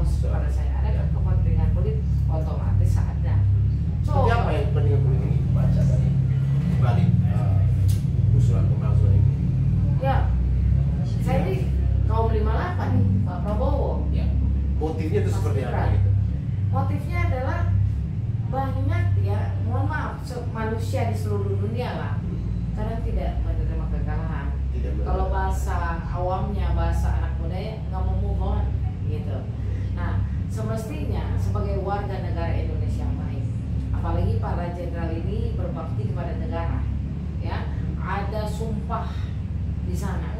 host pada saya. Ada kepentingan politik otomatis ada. Seperti apa yang kepentingan politik ini dibaca dari balik usulan pemalsuan ini? Ya, saya ini kaum 58 nih, Pak Prabowo. Ya. Motifnya itu seperti apa gitu? Motifnya adalah banyak ya, mohon maaf, manusia di seluruh dunia lah, karena tidak menerima kekalahan. Kalau bahasa awamnya, bahasa anak mudanya nggak mau move on gitu. Nah, semestinya sebagai warga negara Indonesia yang baik, apalagi para jenderal ini berbakti kepada negara, ya, ada sumpah di sana,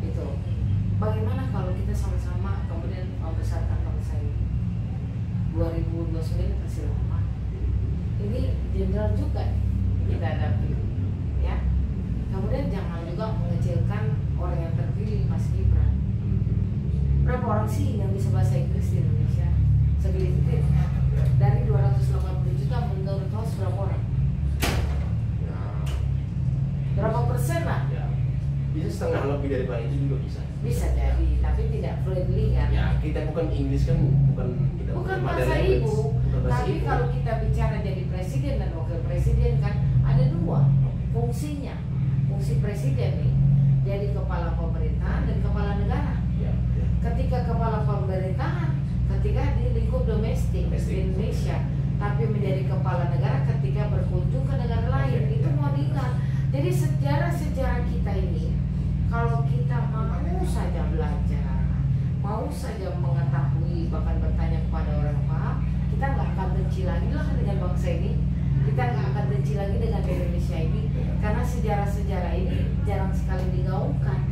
gitu. Bagaimana kalau kita sama-sama kemudian membesarkan bangsa ini? 2029 masih lama. Ini jenderal juga kita hadapi, ya. Kemudian jangan juga mengecilkan orang yang terpilih, Mas Gibran. Berapa orang sih yang bisa bahasa Inggris di Indonesia? Segelintir. Dari 280 juta menurut host berapa orang? Ya. Berapa persen lah? Ya. Bisa setengah lebih daripada itu juga bisa. Bisa jadi, tapi tidak fluently kan? Ya, kita bukan Inggris kan, bukan bahasa ibu. Tapi kalau kita bicara jadi presiden dan wakil presiden kan ada dua fungsinya. Fungsi presiden nih, jadi kepala pemerintahan dan kepala negara. Ya. Ketika kepala pemerintahan, ketika di lingkup domestik di Indonesia, tapi menjadi kepala negara ketika berkunjung ke negara lain, itu mau diingat. Jadi sejarah kita ini, kalau kita mau saja belajar, mau saja mengetahui, bahkan bertanya kepada orang paham, kita nggak akan benci lagi lah dengan bangsa ini. Kita nggak akan benci lagi dengan Indonesia ini, karena sejarah-sejarah ini jarang sekali digaungkan.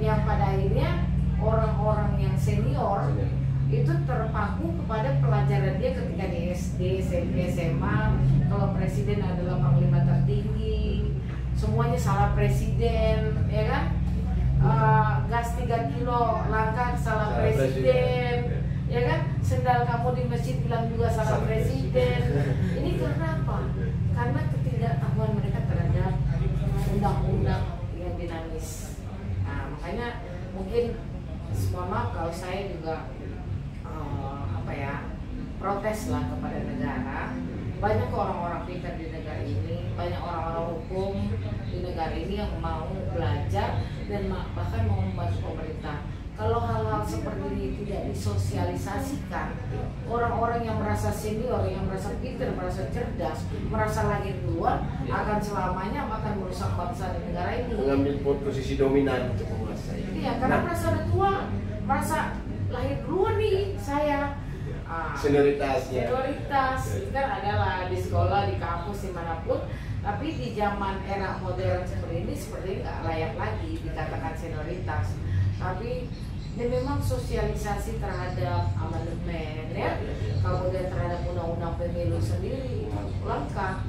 Yang pada akhirnya orang-orang yang senior itu terpaku kepada pelajaran dia ketika di SD, SMP, SMA. Kalau presiden adalah panglima tertinggi, semuanya salah presiden, ya kan? Gas 3 kilo langkah salah presiden, ya kan? Sendal kamu di masjid bilang juga salah presiden. Ini karena apa? Karena ketidaktahuan mereka terhadap undang-undang yang dinamis. Nah, makanya mungkin mohon maaf kalau saya juga protes lah kepada negara. Banyak orang-orang pintar di negara ini, banyak orang-orang hukum di negara ini yang mau belajar dan bahkan mau membantu pemerintah. Kalau hal-hal seperti ini tidak disosialisasikan, orang-orang yang merasa senior, yang merasa pintar, merasa cerdas, merasa lahir duluan, akan selamanya akan merusak bangsa dan negara ini. Mengambil posisi dominan untuk menguasai. Iya, karena merasa udah tua, merasa lahir duluan nih saya. Senioritas itu kan adalah di sekolah, di kampus, dimanapun. Tapi di zaman era modern seperti ini nggak layak lagi dikatakan senioritas. Tapi ini memang sosialisasi terhadap amandemen, ya, kemudian terhadap undang-undang pemilu sendiri lengkap.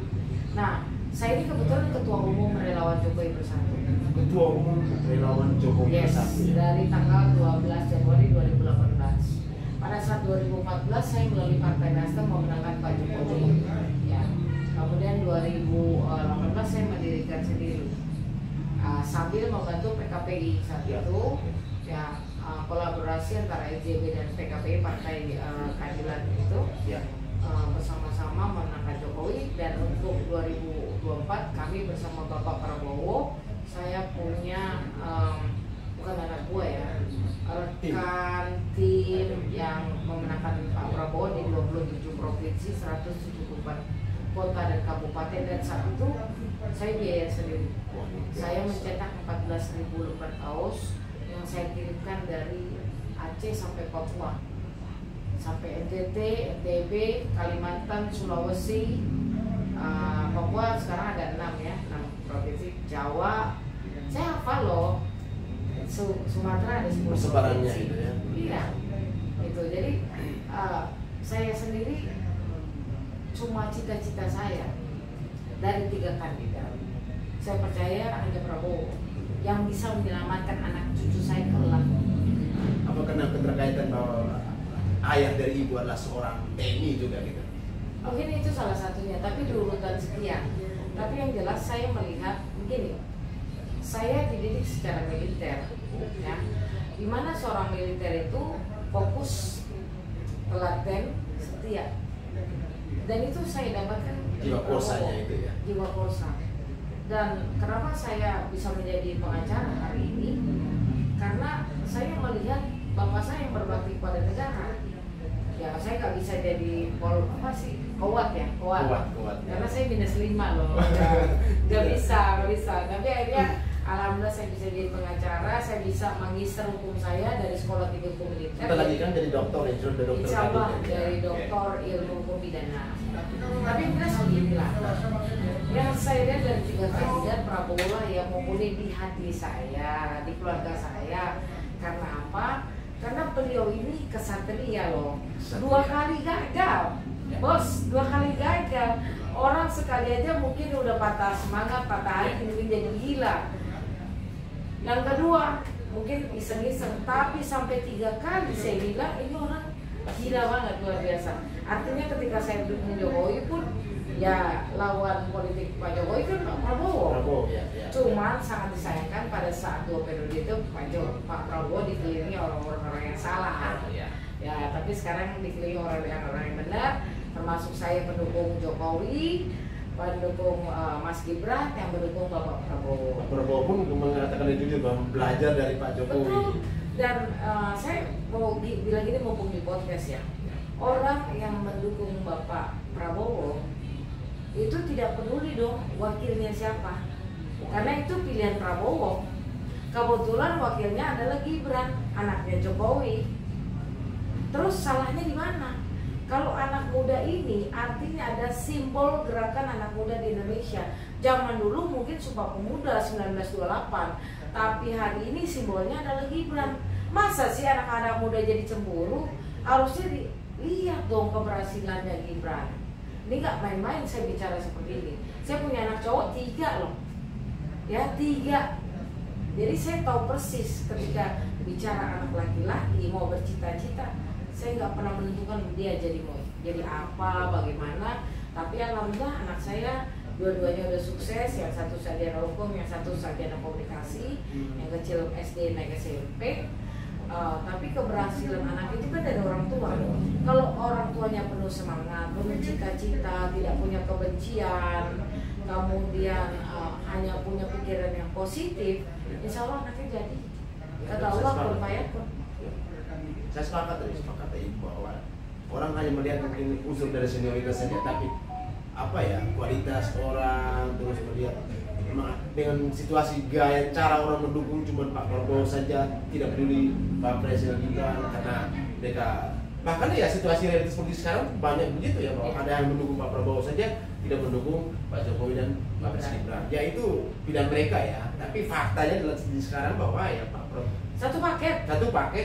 Nah, saya ini kebetulan ketua umum Relawan Jokowi Bersatu. Ketua umum Relawan Jokowi Bersatu. Dari tanggal 12 Januari 2018. Pada saat 2014 saya melalui Partai Nasdem memenangkan Pak Jokowi, ya. Kemudian 2018 saya mendirikan sendiri, sambil membantu PKPI saat itu, ya, kolaborasi antara LJB dan PKPI Partai Keadilan itu, ya, bersama-sama memenangkan Jokowi. Dan untuk 2024 kami bersama Bapak Prabowo, saya punya bukan anak buah ya, rekan tim yang memenangkan Pak Prabowo di 27 provinsi, 174 kota dan kabupaten. Dan saat itu saya biaya sendiri. Saya mencetak 14.000 lembar kaos yang saya kirimkan dari Aceh sampai Papua, sampai NTT, NTB, Kalimantan, Sulawesi, Papua sekarang ada 6 ya, 6 provinsi, Jawa. Saya hafal loh. Sumatera ada 10 provinsi. Itu ya. Iya. Itu jadi saya sendiri cuma cita-cita saya dari 3 kandidat. Saya percaya hanya Prabowo yang bisa menyelamatkan anak cucu saya kelak. Apa karena keterkaitan bahwa ayah dari ibu adalah seorang TNI juga gitu? Mungkin itu salah satunya, tapi di urutan sekian. Tapi yang jelas saya melihat begini, saya dididik secara militer, ya, dimana seorang militer itu fokus telaten, setia. Dan itu saya dapatkan Jiwa korsanya itu ya. Jiwa korsa. Dan kenapa saya bisa menjadi pengacara hari ini? Karena saya melihat bapak saya yang berbakti pada negara. Ya saya nggak bisa jadi kuat. Karena saya -5 loh. Nggak bisa. Tapi akhirnya alhamdulillah saya bisa jadi pengacara, saya bisa magister hukum saya dari Sekolah Tinggi Hukum Militer. Kita lagi kan jadi dokter, Insya Allah dari doktor ilmu hukum pidana. Tapi jelas beginilah, yang saya lihat dari 3 kandidat Prabowo lah yang memulai di hati saya, di keluarga saya. Karena apa? Karena beliau ini kesatria loh. 2 kali gagal, bos, 2 kali gagal. Orang sekali aja mungkin udah patah semangat, patah hati, mungkin jadi gila. Yang kedua, mungkin iseng-iseng, tapi sampai 3 kali saya bilang ini orang gila banget, luar biasa. Artinya ketika saya dukung Jokowi pun, ya lawan politik Pak Jokowi kan Pak Prabowo. Ya. Cuman sangat disayangkan pada saat 2 periode itu Pak Prabowo dikelilingi orang-orang yang salah. Ya, tapi sekarang dikelilingi orang-orang yang benar, termasuk saya pendukung Jokowi, pendukung Mas Gibran yang mendukung Bapak Prabowo. Pak Prabowo pun mengatakan itu juga belajar dari Pak Jokowi. Betul. Dan saya mau bilang ini mumpung di podcast ya, orang yang mendukung Bapak Prabowo itu tidak peduli dong wakilnya siapa, karena itu pilihan Prabowo. Kebetulan wakilnya adalah Gibran, anaknya Jokowi. Terus salahnya di mana? Kalau anak muda ini artinya ada simbol gerakan anak muda di Indonesia. Zaman dulu mungkin Sumpah Pemuda 1928, tapi hari ini simbolnya adalah Gibran. Masa sih anak-anak muda jadi cemburu? Harusnya dilihat dong keberhasilannya Gibran. Ini nggak main-main saya bicara seperti ini. Saya punya anak cowok 3 loh, ya 3. Jadi saya tahu persis ketika bicara anak laki-laki mau bercita-cita, saya nggak pernah menentukan dia jadi apa, bagaimana. Tapi alhamdulillah anak saya dua-duanya udah sukses. Yang satu sarjana hukum, yang satu sarjana komunikasi, yang kecil SD naik SMP. Tapi keberhasilan anak itu kan dari orang tua. Kalau orang tuanya penuh semangat, penuh cita-cita, tidak punya kebencian, kemudian hanya punya pikiran yang positif, insya Allah anaknya jadi. Kata Allah berpayakun. Saya sepakat Ibu bahwa orang hanya melihat mungkin unsur dari senioritas saja, tapi kualitas orang, terus melihat dengan situasi gaya cara orang mendukung cuma Pak Prabowo saja, tidak peduli Pak Presiden Gibran, karena mereka bahkan ya situasi realitas politik sekarang banyak begitu ya, bahwa ada yang mendukung Pak Prabowo saja, tidak mendukung Pak Jokowi dan Pak Presiden Gibran. Ya itu pilihan mereka ya, tapi faktanya adalah sekarang bahwa ya Pak Prabowo satu paket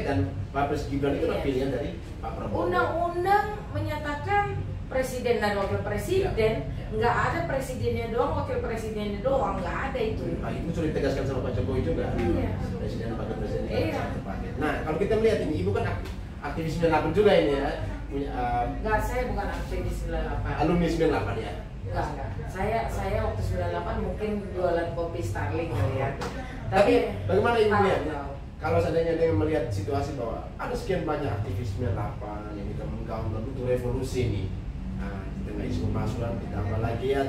dan Pak Presiden Gibran itu adalah pilihan dari Pak Prabowo. Undang-undang menyatakan presiden dan wakil presiden, nggak ada presidennya doang, wakil presidennya doang, nggak ada itu. Nah, itu sudah ditegaskan sama Pak Jokowi juga. Presiden dan wakil presiden satu paket. Nah, kalau kita melihat ini, Ibu kan aktivis 98 juga ini ya. Enggak, saya bukan aktivis 98. Alumni 98 ya. Enggak. Saya waktu 98 mungkin jualan kopi Starling kali ya. Tapi bagaimana Ibu lihat? Kalau seandainya dengan melihat situasi bahwa ada sekian banyak aktivis 98 yang kita menggaung untuk revolusi ini, dengan isu pemasukan ditambah lagi ya,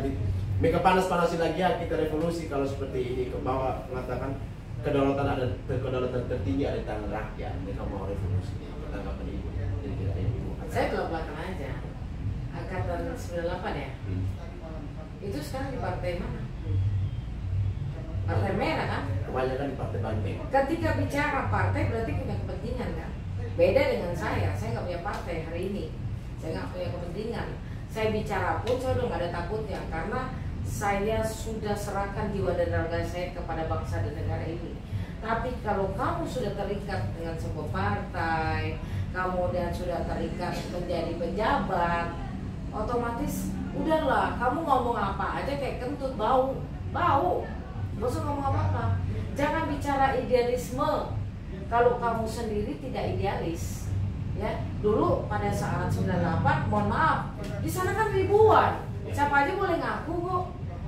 mereka panas-panasin lagi ya kita revolusi. Kalau seperti ini ke bawah mengatakan kedaulatan tertinggi ada di tangan rakyat, mereka mau revolusi. Tanggapan Ibu? Saya belak-belakan aja. Angkatan 98 ya. Itu sekarang di partai mana? Partai Merah kan? Kebanyakan di Partai Banteng. Ketika bicara partai berarti punya kepentingan kan? Beda dengan saya nggak punya partai hari ini. Saya nggak punya kepentingan. Saya bicara pun saya udah nggak ada takutnya, karena saya sudah serahkan jiwa dan raga saya kepada bangsa dan negara ini. Tapi kalau kamu sudah terikat dengan sebuah partai, kemudian sudah terikat menjadi pejabat, otomatis udahlah, kamu ngomong apa aja kayak kentut, bau. Gak usah ngomong apa-apa. Jangan bicara idealisme kalau kamu sendiri tidak idealis. Ya, dulu pada saat 98, mohon maaf, di sana kan ribuan. Siapa aja boleh ngaku kok.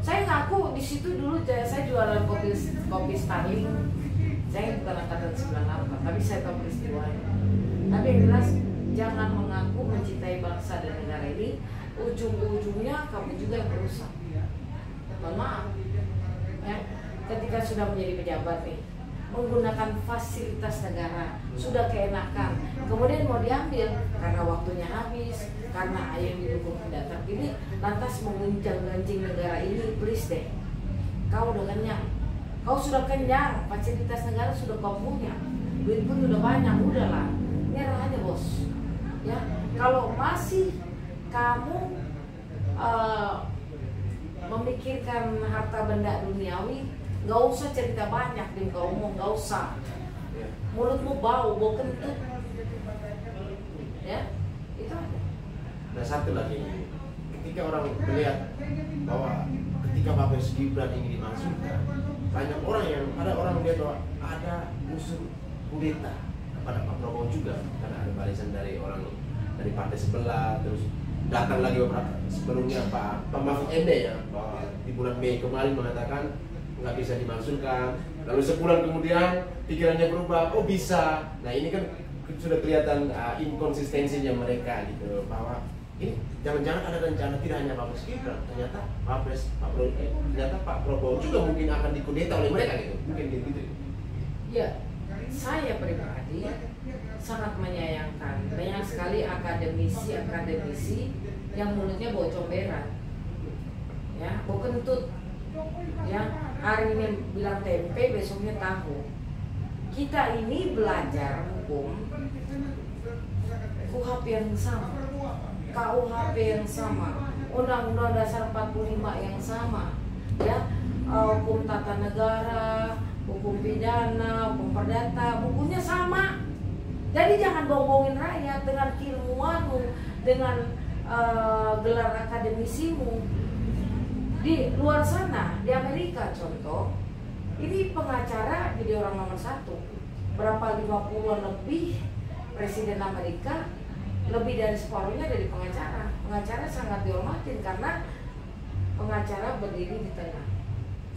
Saya ngaku di situ dulu saya jualan kopi Starling. Saya bukan angkatan 98, tapi saya tahu peristiwanya. Tapi yang jelas jangan mengaku mencintai bangsa dan negara ini, ujung-ujungnya kamu juga yang merusak. Mohon maaf ya, ketika sudah menjadi pejabat nih, menggunakan fasilitas negara, sudah keenakan, kemudian mau diambil karena waktunya habis, karena ayah didukung tidak terpilih, lantas mengguncang-gancing negara ini. Please deh, kau udah kenyang, kau sudah kenyang, fasilitas negara sudah kau punya, duit pun udah banyak, udahlah, nyerah aja bos. Ya, kalau masih kamu memikirkan harta benda duniawi, nggak usah cerita banyak di muka umum, nggak usah. Mulutmu bau kentut. Ya, itu aja. Nah satu lagi, ketika orang melihat bahwa ketika Pak Gibran ingin dimasukkan, banyak orang ada orang melihat bahwa ada unsur kudeta kepada Pak Prabowo juga, karena ada barisan dari orang dari partai sebelah, terus datang lagi beberapa sebelumnya Pak Mahfud MD ya, bahwa di bulan Mei kemarin mengatakan nggak bisa dimasukkan, lalu sebulan kemudian pikirannya berubah, oh bisa. Nah ini kan sudah kelihatan inkonsistensinya mereka gitu, bahwa ini jangan-jangan ada rencana tidak hanya Pak Gibran, ternyata ternyata Pak Prabowo juga mungkin akan dikudeta oleh mereka gitu, mungkin gitu. Ya, saya pribadi sangat menyayangkan banyak sekali akademisi yang mulutnya bau comberan, ya, bau kentut, ya, hari ini bilang tempe, besoknya tahu. Kita ini belajar hukum, KUHP yang sama, KUHP yang sama, Undang-Undang Dasar 45 yang sama, ya, hukum tata negara, hukum pidana, hukum perdata, bukunya sama. Jadi jangan bohongin rakyat dengan keilmuanmu, dengan gelar akademisimu. Di luar sana, di Amerika contoh, ini pengacara jadi orang nomor 1. Berapa 50-an lebih presiden Amerika, lebih dari separuhnya dari pengacara. Pengacara sangat dihormatin karena pengacara berdiri di tengah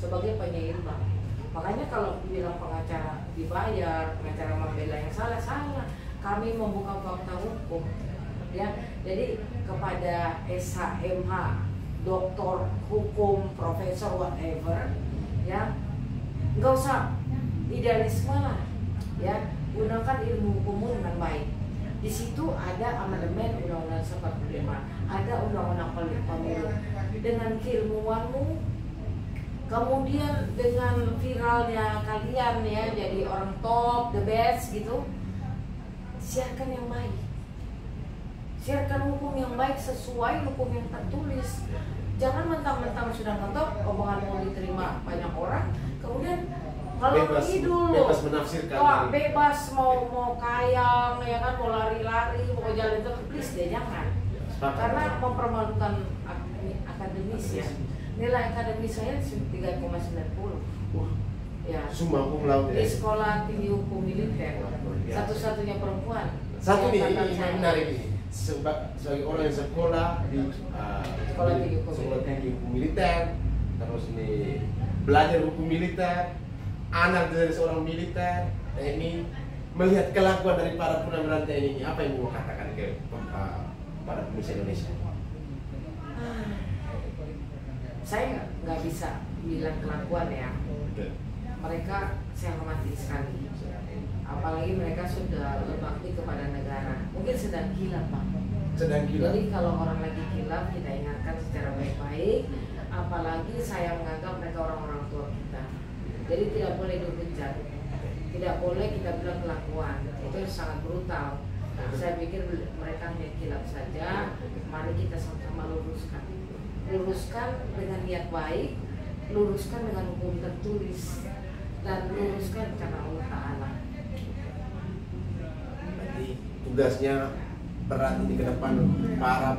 sebagai penyeimbang. Makanya kalau bilang pengacara dibayar, pengacara membela yang salah. Kami membuka fakta hukum, ya. Jadi kepada SHMH, doktor hukum, profesor, whatever, ya, nggak usah idealisme lah, ya. Gunakan ilmu hukummu dengan baik. Di situ ada amandemen Undang-Undang 45, ada Undang-Undang Pemilu. Dengan keilmuanmu, kemudian dengan viralnya kalian ya, jadi orang top, the best gitu, siarkan yang baik, siarkan hukum yang baik sesuai hukum yang tertulis. Jangan mentang-mentang sudah ngetok omonganmu diterima banyak orang, kemudian kalau bebas menafsirkan, bebas mau kayang ya kan, mau lari-lari, mau jalan itu, please deh jangan, karena mempermalukan akademis ya. Nilai akademis saya 3,90. Wah, ya. Summa cum laude. Di sekolah tinggi hukum militer, satu-satunya perempuan. Satu nih, ini menarik ini. Sebagai orang yang sekolah di sekolah tinggi hukum militer, terus ini belajar hukum militer, anak dari seorang militer, ini melihat kelakuan dari para purnawirawan TNI ini, apa yang mau katakan ke para pemirsa Indonesia? Saya nggak bisa bilang kelakuan ya. Mereka saya hormati sekali. Apalagi mereka sudah berbakti kepada negara. Mungkin sedang gila Pak. Sedang gila. Jadi kalau orang lagi gila kita ingatkan secara baik-baik. Apalagi saya menganggap mereka orang-orang tua kita. Jadi tidak boleh dihujat. Tidak boleh kita bilang kelakuan. Itu sangat brutal. Saya pikir mereka hanya kilap saja. Mari kita sama-sama luruskan dengan niat baik, luruskan dengan hukum tertulis, dan luruskan karena Allah Ta'ala. Jadi tugasnya berat ini ke depan para